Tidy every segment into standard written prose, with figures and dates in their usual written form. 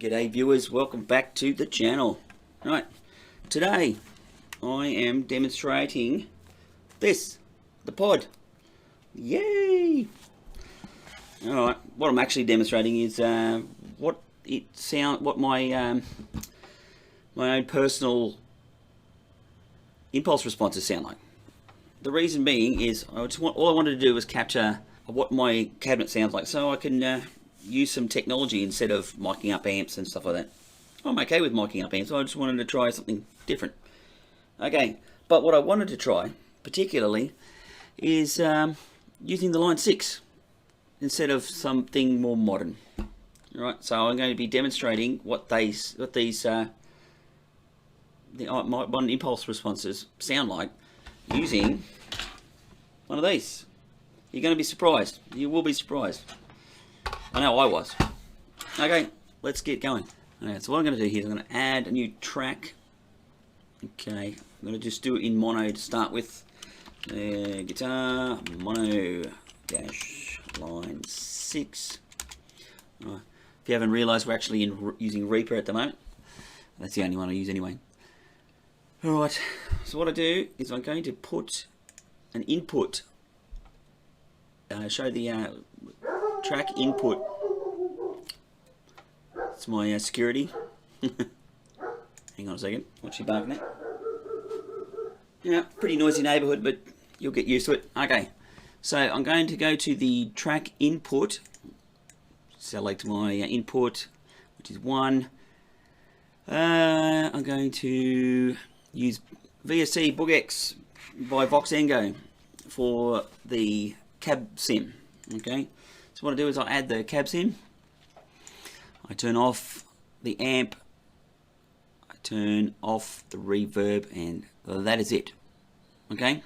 G'day viewers, welcome back to the channel. Right, today I am demonstrating this, the pod. Yay! Alright, what I'm actually demonstrating is what my my own personal impulse responses sound like. The reason being is all I wanted to do was capture what my cabinet sounds like, so I can use some technology instead of miking up amps and stuff like that. I'm okay with miking up amps, so I just wanted to try something different. Okay, but what I wanted to try particularly is using the Line6 instead of something more modern. Alright, so I'm going to be demonstrating what my impulse responses sound like using one of these. You're going to be surprised. You will be surprised. I know I was. Okay, let's get going. Okay, so what I'm going to do here is I'm going to add a new track. Okay, I'm going to just do it in mono to start with. Guitar mono dash line 6. Right. If you haven't realised, we're actually using Reaper at the moment. That's the only one I use anyway. Alright, so what I do is I'm going to put an input, show the track input. It's my security. Hang on a second, what's she barking at? Yeah, pretty noisy neighbourhood, but you'll get used to it. Okay, so I'm going to go to the track input, select my input, which is 1. I'm going to use VST BoogEx by Voxengo for the cab sim. Okay, so what I do is I add the cab sim, I turn off the amp, I turn off the reverb, and that is it. Okay,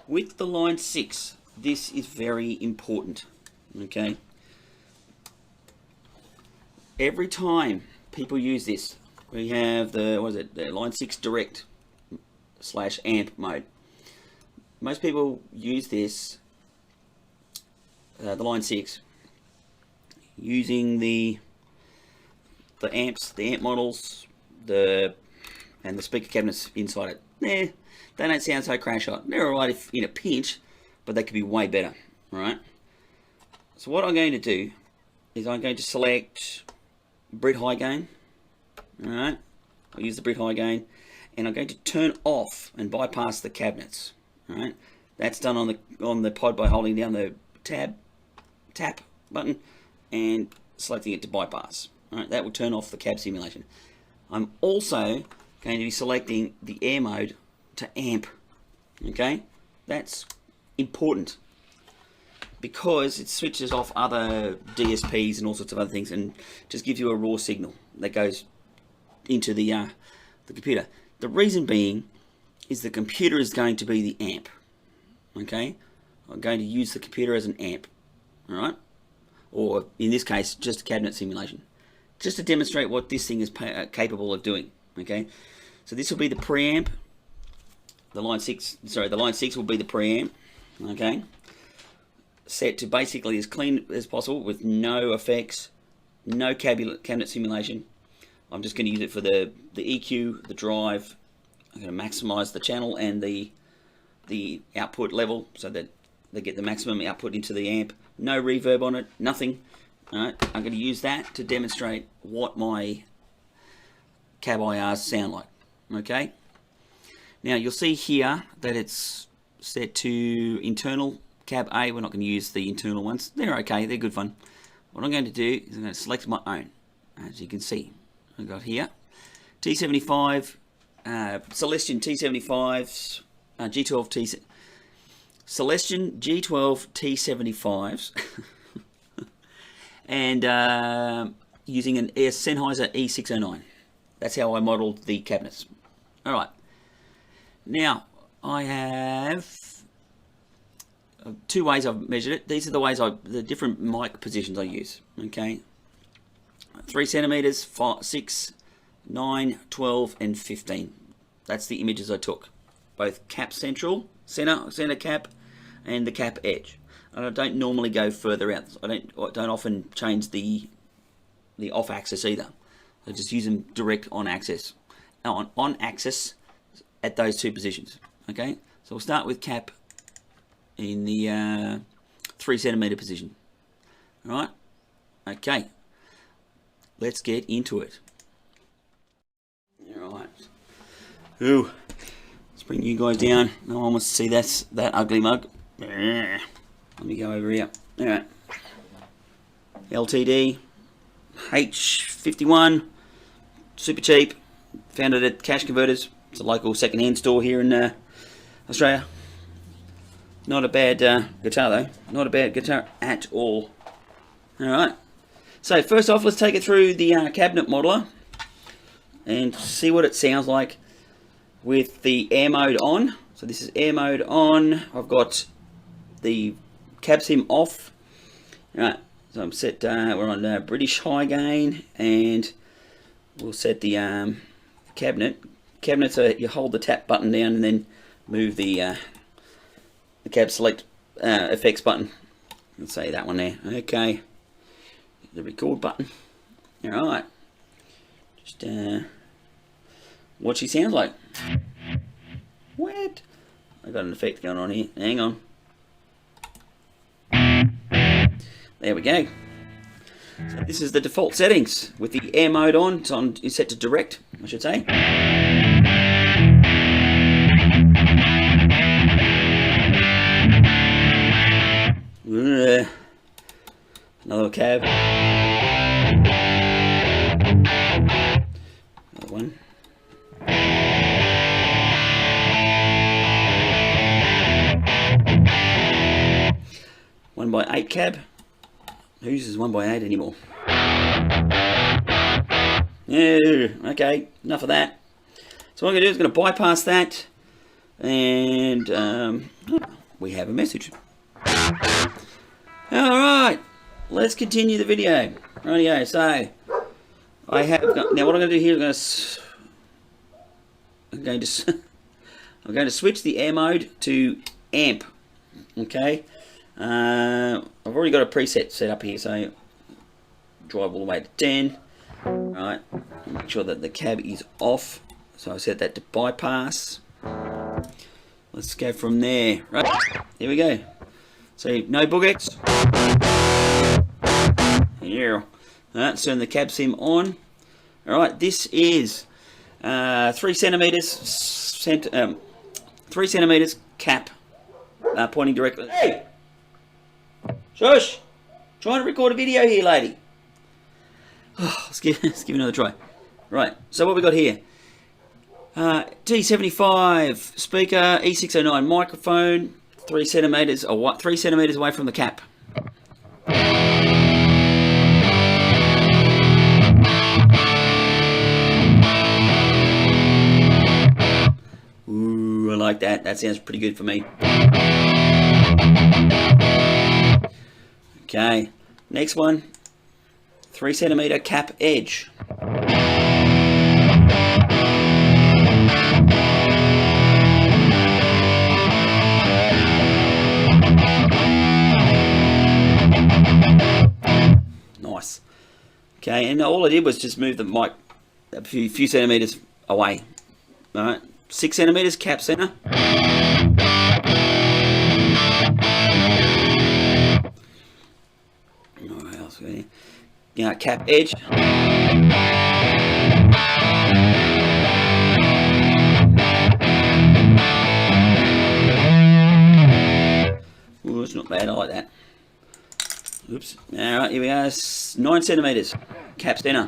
with the Line6, this is very important. Okay, every time people use this, we have the the Line6 direct / amp mode. Most people use this, the Line6, using the amps, the amp models, and the speaker cabinets inside it. They don't sound so crash hot. They're alright if in a pinch, but they could be way better. Alright. So what I'm going to do is I'm going to select Brit high gain. Alright. I'll use the Brit high gain, and I'm going to turn off and bypass the cabinets. Alright. That's done on the pod by holding down the tap button and selecting it to bypass. Alright, that will turn off the cab simulation. I'm also going to be selecting the air mode to amp. Okay, that's important because it switches off other DSPs and all sorts of other things and just gives you a raw signal that goes into the computer. The reason being is the computer is going to be the amp. Okay, I'm going to use the computer as an amp. Alright, or in this case just a cabinet simulation, just to demonstrate what this thing is capable of doing. Okay, so this will be the preamp. The Line6 will be the preamp. Okay, set to basically as clean as possible with no effects, no cabinet simulation. I'm just going to use it for the EQ, the drive. I'm going to maximize the channel and the output level so that they get the maximum output into the amp. No reverb on it, nothing. Alright, I'm going to use that to demonstrate what my cab IRs sound like. Okay, now you'll see here that it's set to internal cab A. We're not going to use the internal ones. They're okay, they're good fun. What I'm going to do is I'm going to select my own. As you can see, I've got here T75, Celestion T75s, G12 T. Celestion G12 T75s and using an Sennheiser E609. That's how I modeled the cabinets. Alright, now I have 2 ways I've measured it. These are the different mic positions I use. Okay, 3 centimeters, 5, 6, 9, 12 and 15. That's the images I took, both cap central, center cap, and the cap edge. And I don't normally go further out. I don't often change the the off axis either. So just use them direct on axis, on axis at those two positions. Okay, so we'll start with cap in the 3 centimeter position. All right. Okay. Let's get into it. All right. Ooh. Let's bring you guys down. No one wants to see that ugly mug. Let me go over here. All right. LTD H51, super cheap. Found it at Cash Converters. It's a local second-hand store here in Australia. Not a bad guitar though. Not a bad guitar at all. All right. So first off, let's take it through the cabinet modeler and see what it sounds like with the air mode on. So this is air mode on. I've got the cab sim off. All right. So I'm set. We're on British high gain, and we'll set the cabinet. Cabinet. So you hold the tap button down and then move the cab select effects button. Let's say that one there. Okay. The record button. All right. Just what she sounds like. What? I got an effect going on here. Hang on. There we go. So this is the default settings with the air mode on. It's set to direct, I should say. Another cab. Another one. 1x8 cab. Who uses 1x8 anymore? Yeah, okay, enough of that. So what I'm going to do is going to bypass that, and we have a message. Alright, let's continue the video. Rightio, so I have got, now what I'm going to do here is I'm going to switch the air mode to amp. Okay. I've already got a preset set up here, so drive all the way to 10. Right, make sure that the cab is off. So I set that to bypass. Let's go from there. Right, here we go. So no BoogEx. Yeah. Alright, turn the cab sim on. Alright, this is 3 centimeters 3 centimeters cap pointing directly. Hey! Shush! Trying to record a video here, lady. Let's give another try. Right, so what we got here? T75 speaker, E609 microphone, 3 centimeters away from the cap. Ooh, I like that. That sounds pretty good for me. Okay, next one, 3 centimeter cap edge. Nice. Okay, and all I did was just move the mic a few centimeters away. All right, 6 centimeters cap center. Cap edge. Ooh, it's not bad. I like that. Oops. All right, here we are. 9 centimeters. Cap center.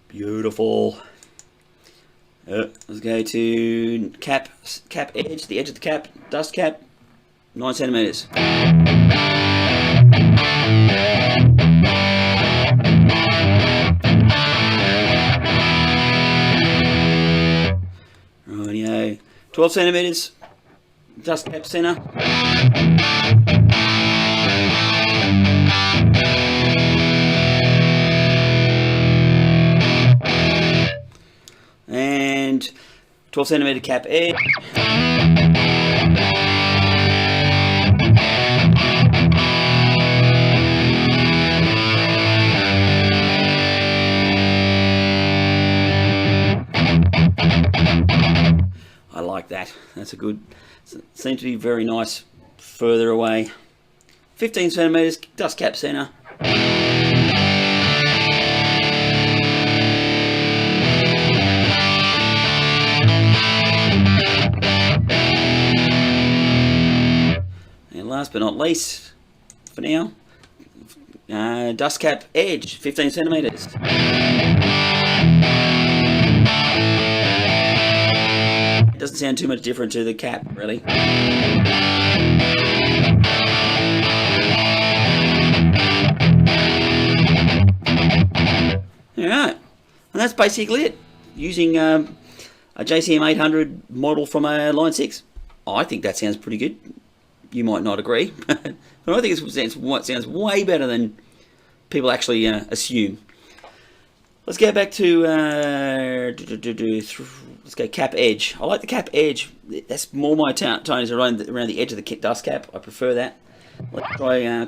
Beautiful. Let's go to cap edge, the edge of the cap, dust cap, 9 centimeters. Rightio, 12 centimeters, dust cap center. And 12cm cap edge. I like that. That's a good, seems to be very nice further away. 15cm dust cap center. And last but not least, for now, dust cap edge, 15cm. It doesn't sound too much different to the cap, really. Alright, and that's basically it. Using a JCM 800 model from a Line 6. I think that sounds pretty good. You might not agree, but I think it sounds way better than people actually assume. Let's go back to let's go cap edge. I like the cap edge. That's more my tones around the edge of the dust cap. I prefer that. Let's try a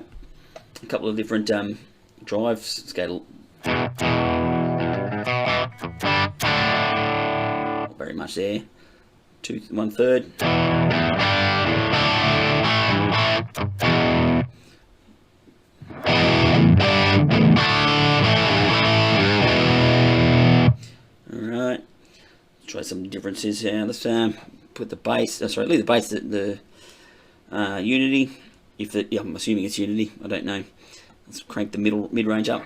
couple of different drives. Let's go. Not very much there. 1/3. Alright, try some differences here. Let's put the bass, sorry, leave the bass at the unity. Yeah, I'm assuming it's unity, I don't know. Let's crank the mid-range up.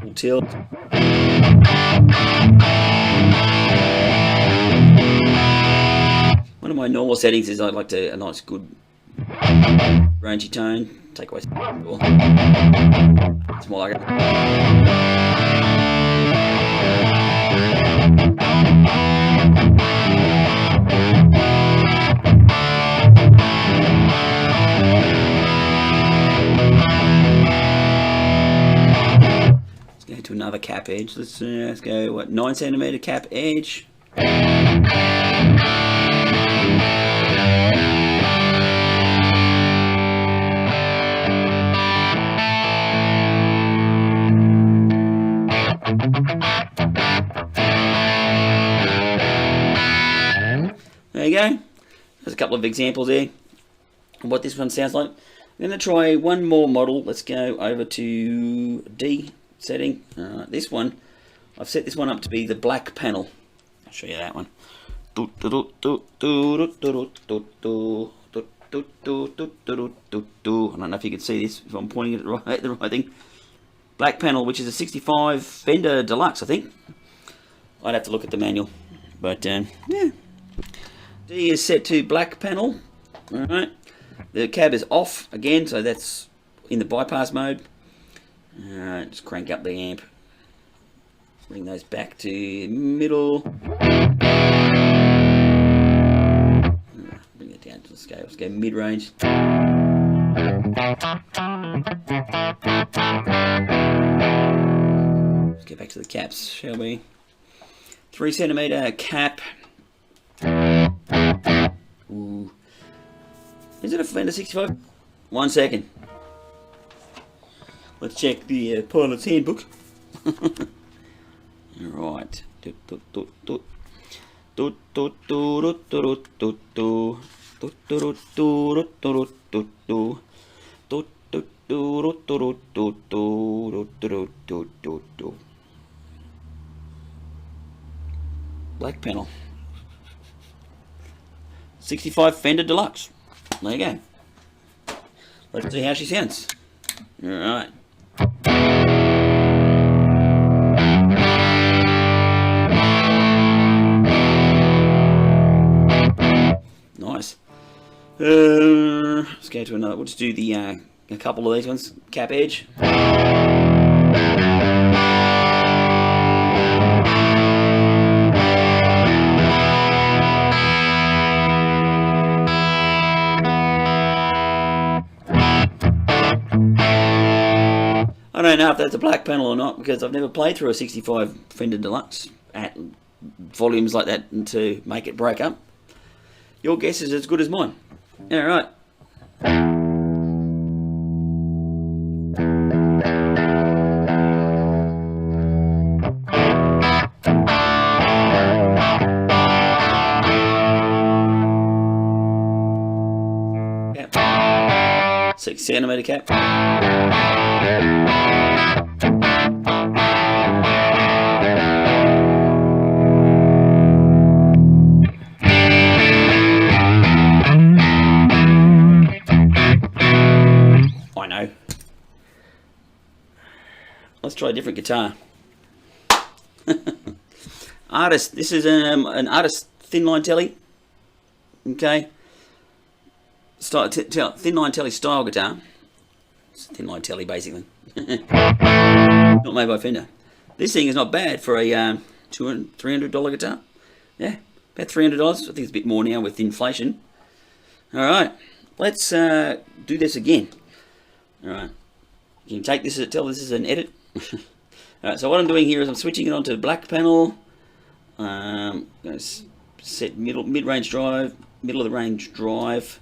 Full tilt. One of my normal settings is I like a nice good rangy tone. Take away some. It's more like it. Let's go to another cap edge. Let's go, what, 9cm cap edge. There you go. There's a couple of examples there of what this one sounds like. I'm going to try one more model. Let's go over to D setting. This one, I've set this one up to be the black panel. I'll show you that one. I don't know if you can see this, if I'm pointing at the right thing. Black panel, which is a 65 Fender Deluxe, I think. I'd have to look at the manual, but yeah. D is set to black panel. Alright, the cab is off again, so that's in the bypass mode. Alright, just crank up the amp. Bring those back to middle. Bring it down to the scale. Let's go mid-range. Let's get back to the caps, shall we? 3cm cap. Ooh. Is it a Fender 65? 1 second. Let's check the pilot's handbook. Right. Black panel. 65 Fender Deluxe. There you go. Let's see how she sounds. Alright. Nice. Let's go to another. We'll just do the a couple of these ones. Cap edge. don't know if that's a black panel or not, because I've never played through a 65 Fender Deluxe at volumes like that to make it break up. Your guess is as good as mine. Alright. Cap. 6cm cap. I know. Let's try a different guitar. Artist. This is an Artist thin line telly. Okay. Thin line telly style guitar. It's a thin line telly basically. Not made by Fender. This thing is not bad for a $300 guitar. Yeah, about $300. I think it's a bit more now with inflation. Alright, let's do this again. Alright, you can take this tell this is an edit. Alright, so what I'm doing here is I'm switching it onto the black panel. I'm going to set mid-range drive, middle of the range drive.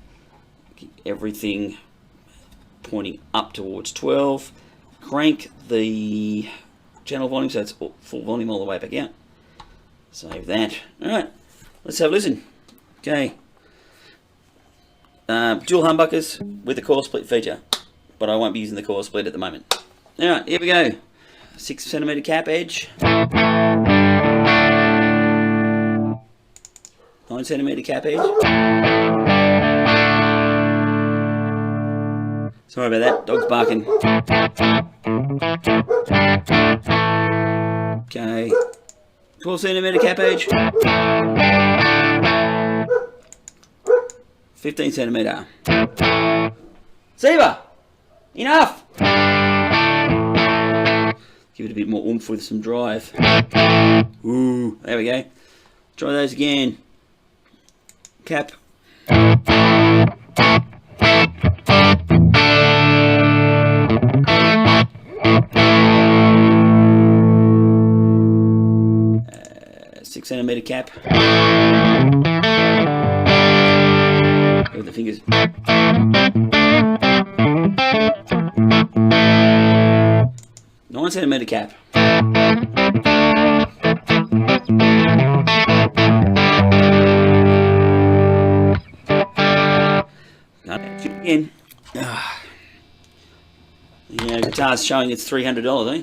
Everything pointing up towards 12. Crank the channel volume so it's full volume all the way back out. Save that. Alright, let's have a listen. Okay. Dual humbuckers with the core split feature, but I won't be using the core split at the moment. Alright, here we go. 6cm cap edge. 9cm cap edge. Sorry about that, dog's barking. Okay, 12cm cap edge. 15cm. Seaver! Enough! Give it a bit more oomph with some drive. Ooh, there we go. Try those again. Cap. 6cm cap. With the fingers. 9cm cap. Again. Yeah, guitar's showing it's $300, eh?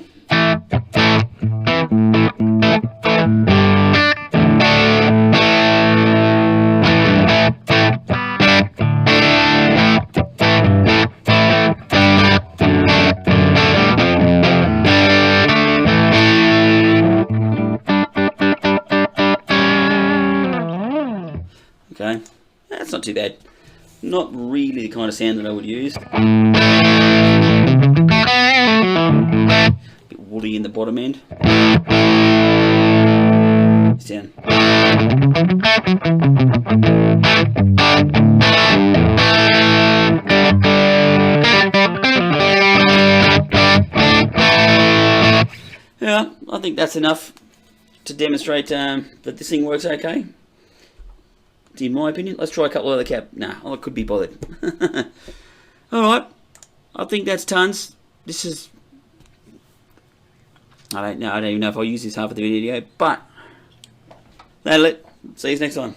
Okay, that's not too bad. Not really the kind of sound that I would use. A bit woody in the bottom end. Sound. Yeah, I think that's enough to demonstrate that this thing works okay. In my opinion. Let's try a couple of other cap. Nah, I could be bothered. Alright, I think that's tons. This is, I don't even know if I'll use this half of the video, but that'll it. See you next time.